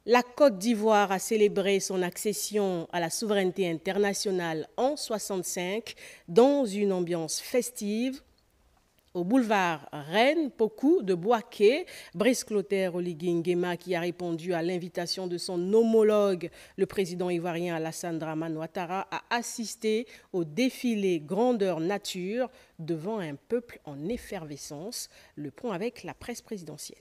La Côte d'Ivoire a célébré son accession à la souveraineté internationale en 1965 dans une ambiance festive. Au boulevard Reine, Pokou de Bouaké, Brice Clotaire Oligui Nguema, qui a répondu à l'invitation de son homologue, le président ivoirien Alassane Dramane Ouattara, a assisté au défilé grandeur nature devant un peuple en effervescence. Le point avec la presse présidentielle.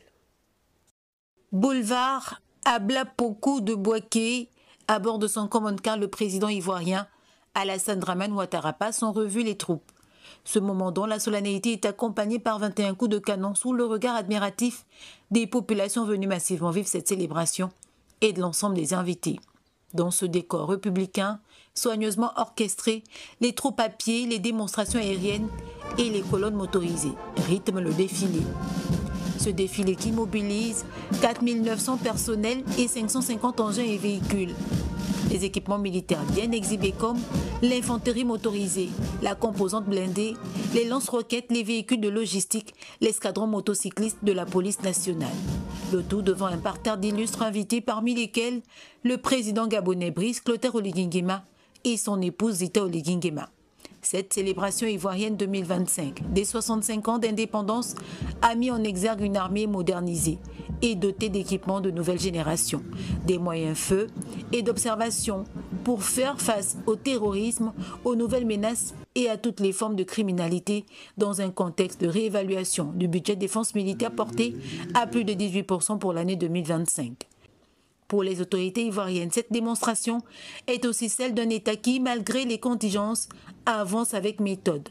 Boulevard Abla Pokou de Bouaké, à bord de son command car, le président ivoirien Alassane Dramane Ouattara passe en revue les troupes. Ce moment dont la solennité est accompagnée par 21 coups de canon sous le regard admiratif des populations venues massivement vivre cette célébration et de l'ensemble des invités. Dans ce décor républicain, soigneusement orchestré, les troupes à pied, les démonstrations aériennes et les colonnes motorisées rythment le défilé. Ce défilé qui mobilise 4 900 personnels et 550 engins et véhicules. Les équipements militaires bien exhibés comme l'infanterie motorisée, la composante blindée, les lance-roquettes, les véhicules de logistique, l'escadron motocycliste de la police nationale. Le tout devant un parterre d'illustres invités parmi lesquels le président gabonais Brice Clotaire Oligui Nguema et son épouse Zita Oligui Nguema. Cette célébration ivoirienne 2025 des 65 ans d'indépendance a mis en exergue une armée modernisée et dotée d'équipements de nouvelle génération, des moyens feu et d'observation pour faire face au terrorisme, aux nouvelles menaces et à toutes les formes de criminalité dans un contexte de réévaluation du budget de défense militaire porté à plus de 18% pour l'année 2025. Pour les autorités ivoiriennes, cette démonstration est aussi celle d'un État qui, malgré les contingences, avance avec méthode.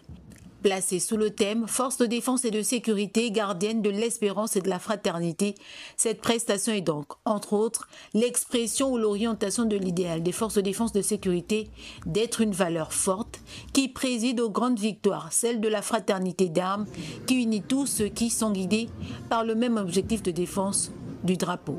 Placée sous le thème « Forces de défense et de sécurité, gardiennes de l'espérance et de la fraternité », cette prestation est donc, entre autres, l'expression ou l'orientation de l'idéal des forces de défense et de sécurité d'être une valeur forte qui préside aux grandes victoires, celle de la fraternité d'armes qui unit tous ceux qui sont guidés par le même objectif de défense du drapeau.